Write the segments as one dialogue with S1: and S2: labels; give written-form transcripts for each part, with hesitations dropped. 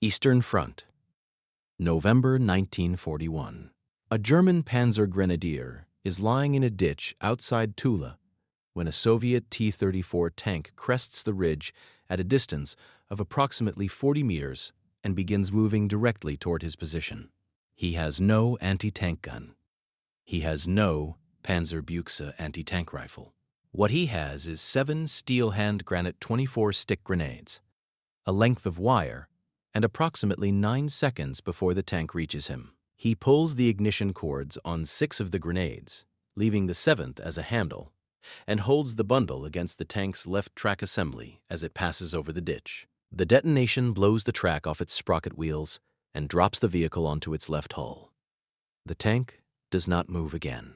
S1: Eastern Front, November 1941. A German panzer grenadier is lying in a ditch outside Tula when a Soviet T-34 tank crests the ridge at a distance of approximately 40 meters and begins moving directly toward his position. He has no anti-tank gun. He has no Panzerbuchse anti-tank rifle. What he has is 7 Stielhandgranate 24-stick grenades, a length of wire, and approximately 9 seconds before the tank reaches him. He pulls the ignition cords on 6 of the grenades, leaving the 7th as a handle, and holds the bundle against the tank's left track assembly as it passes over the ditch. The detonation blows the track off its sprocket wheels and drops the vehicle onto its left hull. The tank does not move again.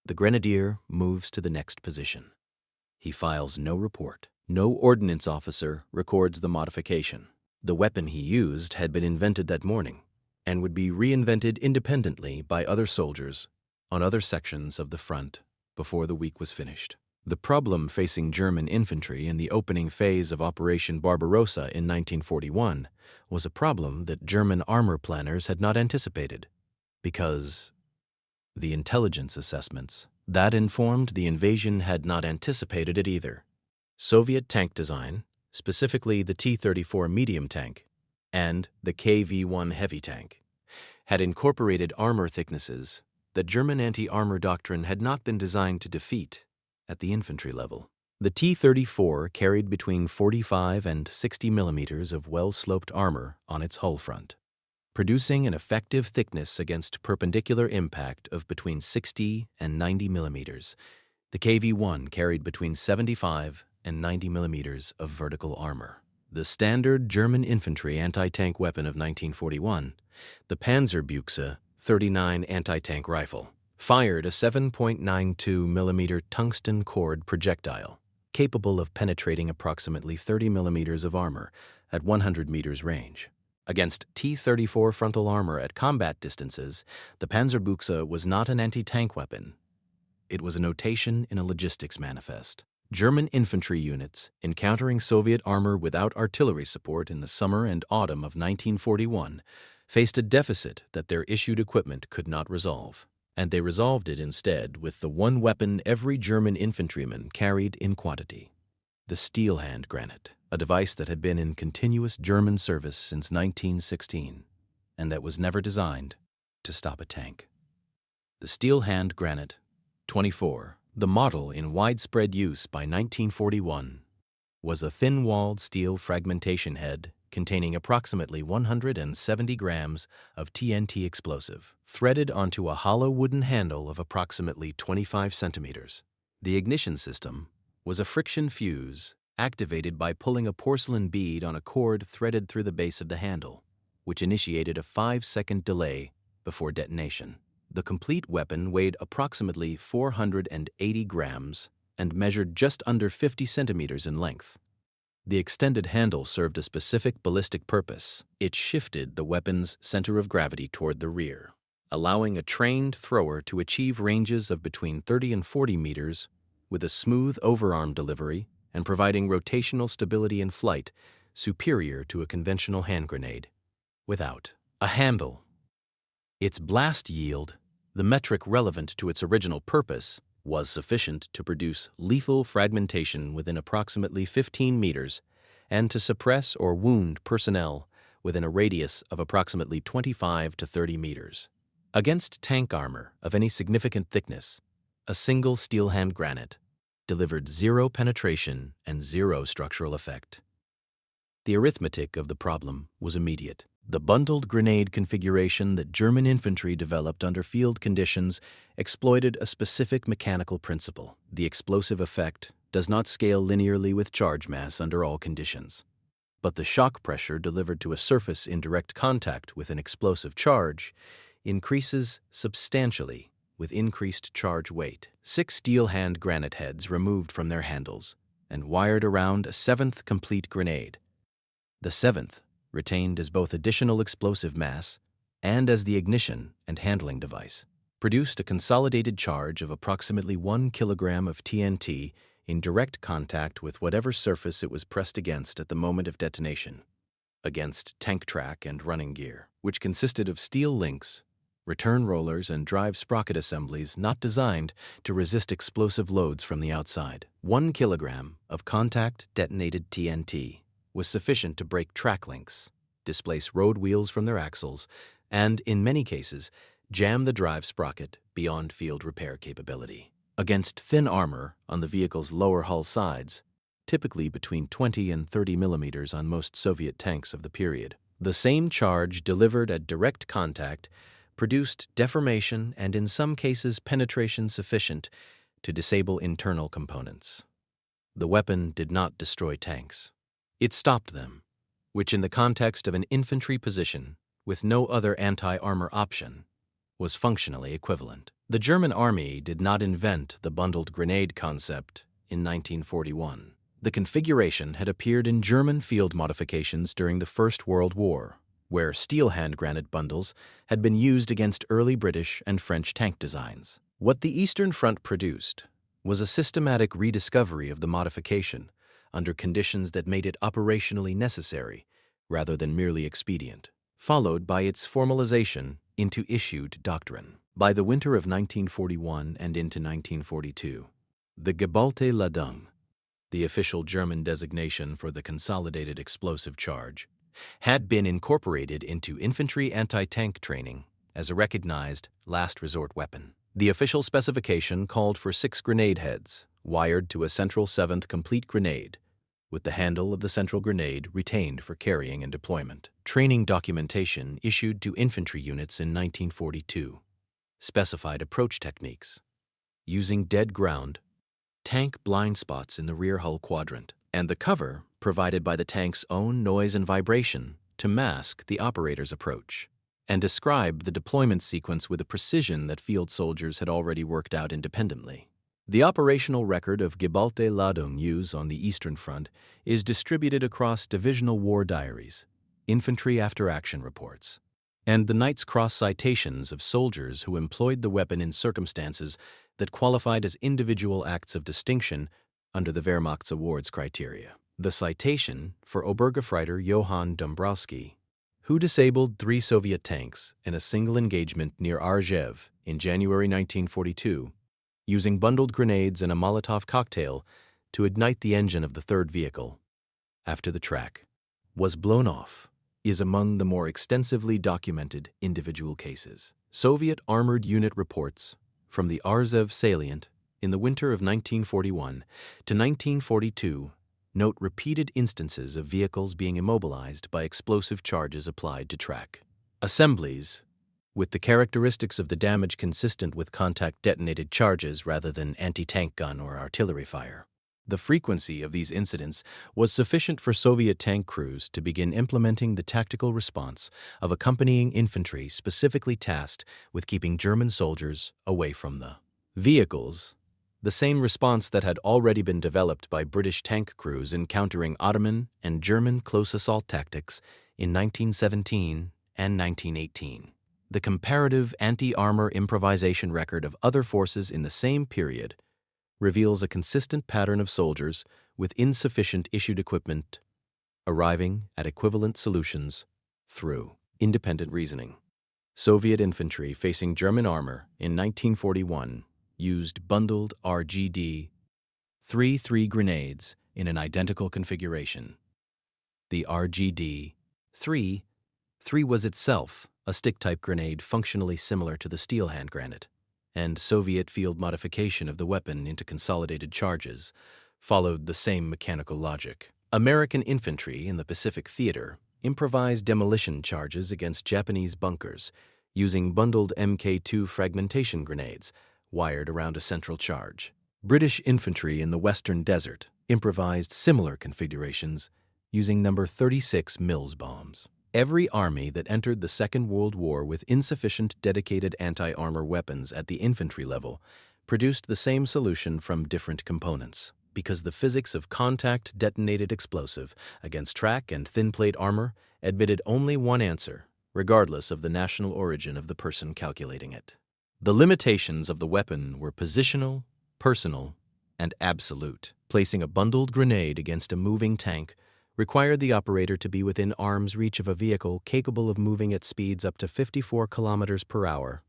S1: The grenadier moves to the next position. He files no report. No ordnance officer records the modification. The weapon he used had been invented that morning and would be reinvented independently by other soldiers on other sections of the front before the week was finished. The problem facing German infantry in the opening phase of Operation Barbarossa in 1941 was a problem that German armor planners had not anticipated, because the intelligence assessments that informed the invasion had not anticipated it either. Soviet tank design, specifically the T-34 medium tank and the KV-1 heavy tank, had incorporated armor thicknesses that German anti-armor doctrine had not been designed to defeat at the infantry level. The T-34 carried between 45 and 60 millimeters of well-sloped armor on its hull front, producing an effective thickness against perpendicular impact of between 60 and 90 millimeters. The KV-1 carried between 75 and 90 millimeters of vertical armor. The standard German infantry anti-tank weapon of 1941, the Panzerbuchse 39 anti-tank rifle, fired a 7.92 millimeter tungsten cord projectile capable of penetrating approximately 30 millimeters of armor at 100 meters range. Against T-34 frontal armor at combat distances, the Panzerbuchse was not an anti-tank weapon. It was a notation in a logistics manifest. German infantry units encountering Soviet armor without artillery support in the summer and autumn of 1941 faced a deficit that their issued equipment could not resolve, and they resolved it instead with the one weapon every German infantryman carried in quantity: the Stielhandgranate, a device that had been in continuous German service since 1916 and that was never designed to stop a tank. The Stielhandgranate 24, the model in widespread use by 1941, was a thin-walled steel fragmentation head containing approximately 170 grams of TNT explosive, threaded onto a hollow wooden handle of approximately 25 centimeters. The ignition system was a friction fuse activated by pulling a porcelain bead on a cord threaded through the base of the handle, which initiated a 5-second delay before detonation. The complete weapon weighed approximately 480 grams and measured just under 50 centimeters in length. The extended handle served a specific ballistic purpose. It shifted the weapon's center of gravity toward the rear, allowing a trained thrower to achieve ranges of between 30 and 40 meters with a smooth overarm delivery and providing rotational stability in flight superior to a conventional hand grenade without a handle. Its blast yield, the metric relevant to its original purpose, was sufficient to produce lethal fragmentation within approximately 15 meters and to suppress or wound personnel within a radius of approximately 25 to 30 meters. Against tank armor of any significant thickness, a single Stielhandgranate delivered 0 penetration and 0 structural effect. The arithmetic of the problem was immediate. The bundled grenade configuration that German infantry developed under field conditions exploited a specific mechanical principle. The explosive effect does not scale linearly with charge mass under all conditions, but the shock pressure delivered to a surface in direct contact with an explosive charge increases substantially with increased charge weight. 6 Stielhandgranate heads removed from their handles and wired around a 7th complete grenade. The 7th retained as both additional explosive mass and as the ignition and handling device, produced a consolidated charge of approximately 1 kilogram of TNT in direct contact with whatever surface it was pressed against at the moment of detonation. against tank track and running gear, which consisted of steel links, return rollers, and drive sprocket assemblies not designed to resist explosive loads from the outside. 1 kilogram of contact-detonated TNT was sufficient to break track links, displace road wheels from their axles, and, in many cases, jam the drive sprocket beyond field repair capability. Against thin armor on the vehicle's lower hull sides, typically between 20 and 30 millimeters on most Soviet tanks of the period, the same charge delivered at direct contact produced deformation and, in some cases, penetration sufficient to disable internal components. The weapon did not destroy tanks. It stopped them, which in the context of an infantry position with no other anti-armor option was functionally equivalent. The German army did not invent the bundled grenade concept in 1941. The configuration had appeared in German field modifications during the First World War, where Stielhandgranate bundles had been used against early British and French tank designs. What the Eastern Front produced was a systematic rediscovery of the modification under conditions that made it operationally necessary rather than merely expedient, followed by its formalization into issued doctrine. By the winter of 1941 and into 1942, the geballte Ladung, the official German designation for the consolidated explosive charge, had been incorporated into infantry anti-tank training as a recognized last resort weapon. The official specification called for 6 grenade heads, wired to a central 7th complete grenade, with the handle of the central grenade retained for carrying and deployment. Training documentation issued to infantry units in 1942 specified approach techniques using dead ground, tank blind spots in the rear hull quadrant, and the cover provided by the tank's own noise and vibration to mask the operator's approach, and describe the deployment sequence with a precision that field soldiers had already worked out independently. The operational record of geballte Ladung use on the Eastern Front is distributed across divisional war diaries, infantry after-action reports, and the Knight's Cross citations of soldiers who employed the weapon in circumstances that qualified as individual acts of distinction under the Wehrmacht's awards criteria. The citation for Obergefreiter Johann Dombrowski, who disabled 3 Soviet tanks in a single engagement near Arzew in January 1942, using bundled grenades and a Molotov cocktail to ignite the engine of the 3rd vehicle after the track was blown off, is among the more extensively documented individual cases. Soviet armored unit reports from the Arzew salient in the winter of 1941 to 1942 note repeated instances of vehicles being immobilized by explosive charges applied to track. Assemblies with the characteristics of the damage consistent with contact-detonated charges rather than anti-tank gun or artillery fire. The frequency of these incidents was sufficient for Soviet tank crews to begin implementing the tactical response of accompanying infantry specifically tasked with keeping German soldiers away from the vehicles, the same response that had already been developed by British tank crews encountering Ottoman and German close assault tactics in 1917 and 1918. The comparative anti-armor improvisation record of other forces in the same period reveals a consistent pattern of soldiers with insufficient issued equipment arriving at equivalent solutions through independent reasoning. Soviet infantry facing German armor in 1941 used bundled RGD 3 grenades in an identical configuration. The RGD 3 was itself a stick-type grenade functionally similar to the Stielhandgranate, and Soviet field modification of the weapon into consolidated charges followed the same mechanical logic. American infantry in the Pacific Theater improvised demolition charges against Japanese bunkers using bundled Mk2 fragmentation grenades wired around a central charge. British infantry in the Western Desert improvised similar configurations using No. 36 Mills bombs. Every army that entered the Second World War with insufficient dedicated anti-armor weapons at the infantry level produced the same solution from different components, because the physics of contact-detonated explosive against track and thin-plate armor admitted only one answer, regardless of the national origin of the person calculating it. The limitations of the weapon were positional, personal, and absolute. Placing a bundled grenade against a moving tank required the operator to be within arm's reach of a vehicle capable of moving at speeds up to 54 kilometers per hour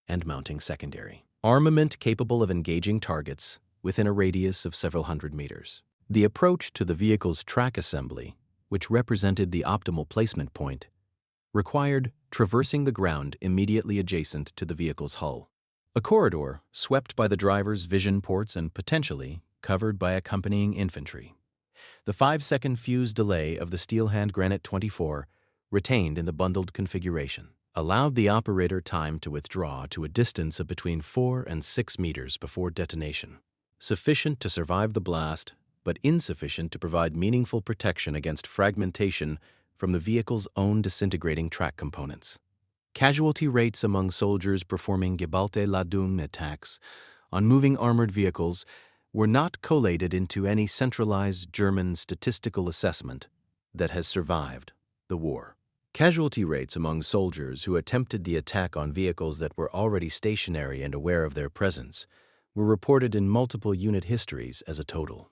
S1: and mounting secondary armament capable of engaging targets within a radius of several hundred meters. The approach to the vehicle's track assembly, which represented the optimal placement point, required traversing the ground immediately adjacent to the vehicle's hull. A corridor swept by the driver's vision ports and potentially covered by accompanying infantry. The 5-second fuse delay of the Stielhandgranate 24, retained in the bundled configuration, allowed the operator time to withdraw to a distance of between 4 and 6 meters before detonation, sufficient to survive the blast, but insufficient to provide meaningful protection against fragmentation from the vehicle's own disintegrating track components. Casualty rates among soldiers performing Geballte-Ladung attacks on moving armored vehicles were not collated into any centralized German statistical assessment that has survived the war. Casualty rates among soldiers who attempted the attack on vehicles that were already stationary and aware of their presence were reported in multiple unit histories as a total.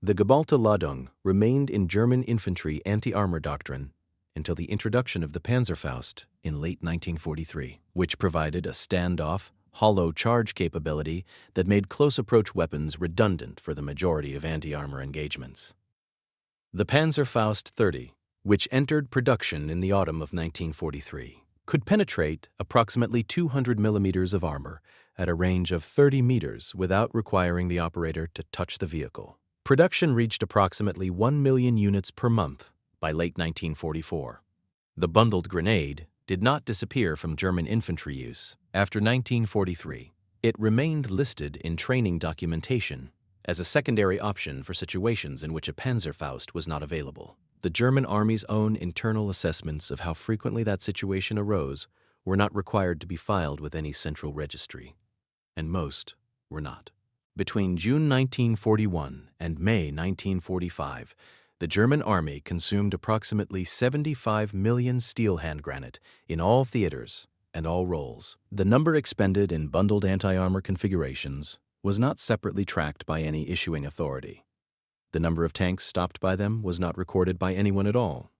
S1: The Geballte-Ladung remained in German infantry anti-armor doctrine until the introduction of the Panzerfaust in late 1943, which provided a standoff, hollow charge capability that made close-approach weapons redundant for the majority of anti-armor engagements. The Panzerfaust 30, which entered production in the autumn of 1943, could penetrate approximately 200 millimeters of armor at a range of 30 meters without requiring the operator to touch the vehicle. Production reached approximately 1 million units per month by late 1944. The bundled grenade did not disappear from German infantry use after 1943. It remained listed in training documentation as a secondary option for situations in which a Panzerfaust was not available. The German Army's own internal assessments of how frequently that situation arose were not required to be filed with any central registry, and most were not. Between June 1941 and May 1945, the German Army consumed approximately 75 million Stielhandgranate in all theaters and all roles. The number expended in bundled anti-armor configurations was not separately tracked by any issuing authority. The number of tanks stopped by them was not recorded by anyone at all.